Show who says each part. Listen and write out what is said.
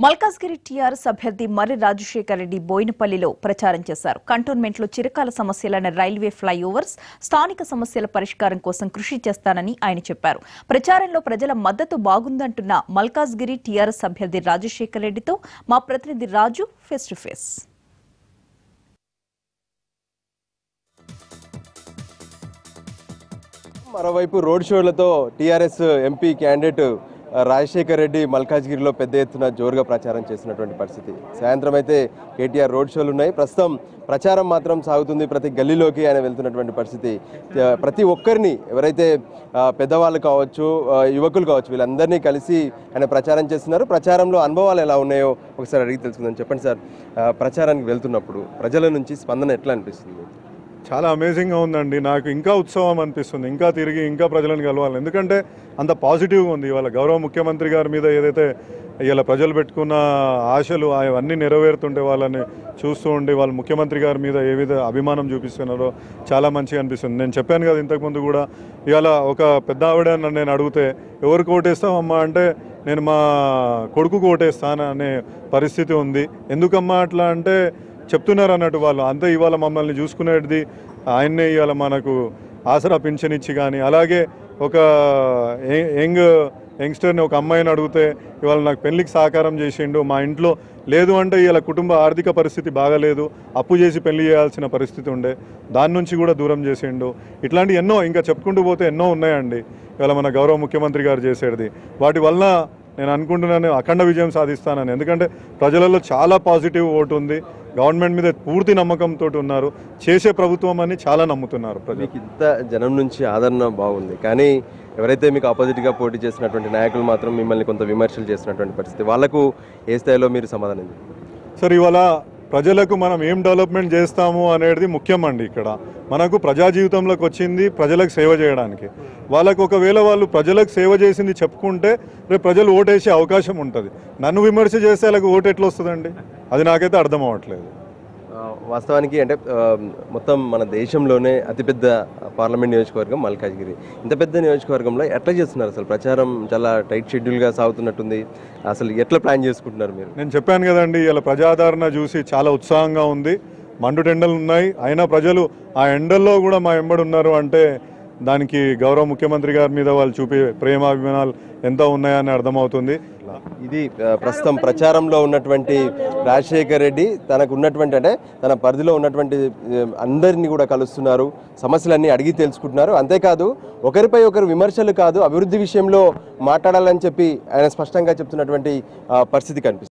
Speaker 1: Malkajgiri TRS అభ్యర్థి మర్రి రాజశేఖర్ రెడ్డి బోయినపల్లిలో ప్రచారం చేశారు. కంటోన్మెంట్లో చిరకాల సమస్యలైన రైల్వే ఫ్లైఓవర్స్, స్థానిక సమస్యల పరిష్కారం కోసం కృషి చేస్తానని ఆయన చెప్పారు. ప్రచారంలో ప్రజల మద్దతు బాగుందంటున్న మల్కాజ్గిరి టీఆర్ఎస్ అభ్యర్థి రాజశేఖర్ రెడ్డితో మా ప్రతినిధి రాజు ఫేస్ టు ఫేస్.
Speaker 2: మరోవైపు రోడ్ షోలతో TRS MP candidate Rajasekhar Reddy మల్కాజ్గిరిలో పెద్ద ఎత్తున జోరుగా ప్రచారం చేసినటువంటి పరిస్థితి. సాయంత్రం అయితే కేటీఆర్ రోడ్ షోలు ఉన్నాయి. ప్రస్తుతం ప్రచారం మాత్రం సాగుతుంది. ప్రతి గల్లీలోకి ఆయన వెళ్తున్నటువంటి పరిస్థితి. ప్రతి ఒక్కరిని, ఎవరైతే పెద్దవాళ్ళు కావచ్చు, యువకులు కావచ్చు, వీళ్ళందరినీ కలిసి ఆయన ప్రచారం చేస్తున్నారు. ప్రచారంలో అనుభవాలు ఎలా ఉన్నాయో ఒకసారి అడిగి తెలుసుకుందాం. చెప్పండి సార్, ప్రచారానికి వెళ్తున్నప్పుడు ప్రజల నుంచి స్పందన ఎట్లా అనిపిస్తుంది?
Speaker 3: చాలా అమేజింగ్గా ఉందండి. నాకు ఇంకా ఉత్సవం అనిపిస్తుంది. ఇంకా తిరిగి ఇంకా ప్రజలను కలవాలి. ఎందుకంటే అంత పాజిటివ్గా ఉంది. ఇవాళ గౌరవ ముఖ్యమంత్రి గారి మీద ఏదైతే ఇవాళ ప్రజలు పెట్టుకున్న ఆశలు అవన్నీ నెరవేరుతుంటే వాళ్ళని చూస్తూ ఉండి వాళ్ళు ముఖ్యమంత్రి గారి మీద ఏ విధ అభిమానం చూపిస్తున్నారో చాలా మంచిగా అనిపిస్తుంది. నేను చెప్పాను కదా ఇంతకుముందు కూడా, ఇవాళ ఒక పెద్ద ఆవిడ నేను అడిగితే ఎవరికి ఓటేస్తామమ్మా అంటే నేను మా కొడుకుకు ఓటేస్తాను అనే పరిస్థితి ఉంది. ఎందుకమ్మా అట్లా అంటే చెప్తున్నారు అన్నట్టు వాళ్ళు. అంతే ఇవాళ మమ్మల్ని చూసుకునేది ఆయన్నే. ఇవాళ మనకు ఆసరా పింఛన్ ఇచ్చి కానీ, అలాగే ఒక యంగ్స్టర్ని, ఒక అమ్మాయిని అడిగితే ఇవాళ నాకు పెళ్లికి సహకారం చేసిండు. మా ఇంట్లో లేదు అంటే ఇవాళ కుటుంబ ఆర్థిక పరిస్థితి బాగాలేదు, అప్పు చేసి పెళ్లి చేయాల్సిన పరిస్థితి ఉండే, దాని నుంచి కూడా దూరం చేసిండు. ఇట్లాంటి ఎన్నో ఇంకా చెప్పుకుంటూ పోతే ఎన్నో ఉన్నాయండి ఇవాళ మన గౌరవ ముఖ్యమంత్రి గారు చేసేది. వాటి వలన నేను అనుకుంటున్నాను అఖండ విజయం సాధిస్తానని. ఎందుకంటే ప్రజలలో చాలా పాజిటివ్ ఓటు ఉంది. గవర్నమెంట్ మీద పూర్తి నమ్మకంతో ఉన్నారు. చేసే ప్రభుత్వం అని చాలా నమ్ముతున్నారు ప్రజలు.
Speaker 2: ఇంత జనం నుంచి ఆదరణ బాగుంది, కానీ ఎవరైతే మీకు ఆపోజిట్గా పోటీ చేసినటువంటి నాయకులు మాత్రం మిమ్మల్ని కొంత విమర్శలు చేసినటువంటి పరిస్థితి, వాళ్లకు ఏ స్థాయిలో మీరు సమాధానం చెప్పారు?
Speaker 3: సార్, ఇవాళ ప్రజలకు మనం ఏం డెవలప్మెంట్ చేస్తాము అనేది ముఖ్యమండి. ఇక్కడ మనకు ప్రజా జీవితంలోకి వచ్చింది ప్రజలకు సేవ చేయడానికి. వాళ్ళకు ఒకవేళ వాళ్ళు ప్రజలకు సేవ చేసింది చెప్పుకుంటే రేపు ప్రజలు ఓటేసే అవకాశం ఉంటుంది. నన్ను విమర్శ చేస్తే వాళ్ళకి ఓటు ఎట్లా వస్తుందండి? అది నాకైతే అర్థం అవ్వట్లేదు.
Speaker 2: వాస్తవానికి అంటే మొత్తం మన దేశంలోనే అతిపెద్ద పార్లమెంట్ నియోజకవర్గం మల్కాజ్గిరి. ఇంత పెద్ద నియోజకవర్గంలో ఎట్లా చేస్తున్నారు? అసలు ప్రచారం చాలా టైట్ షెడ్యూల్గా సాగుతున్నట్టుంది. అసలు ఎట్లా ప్లాన్ చేసుకుంటున్నారు మీరు?
Speaker 3: నేను చెప్పాను కదండి, ఇలా ప్రజాదరణ చూసి చాలా ఉత్సాహంగా ఉంది. మండుట ఎండలు ఉన్నాయి, అయినా ప్రజలు ఆ ఎండల్లో కూడా మా ఎంబడి ఉన్నారు అంటే దానికి గౌరవ ముఖ్యమంత్రి గారి మీద వాళ్ళు చూపే ప్రేమాభిమానాలు ఎంత ఉన్నాయని అర్థమవుతుంది.
Speaker 2: ఇది ప్రస్తుతం ప్రచారంలో ఉన్నటువంటి రాజశేఖర్ రెడ్డి తనకు ఉన్నటువంటి, అంటే తన పరిధిలో ఉన్నటువంటి అందరినీ కూడా కలుస్తున్నారు, సమస్యలన్నీ అడిగి తెలుసుకుంటున్నారు. అంతేకాదు ఒకరిపై ఒకరు విమర్శలు కాదు, అభివృద్ధి విషయంలో మాట్లాడాలని చెప్పి ఆయన స్పష్టంగా చెప్తున్నటువంటి పరిస్థితి కనిపిస్తుంది.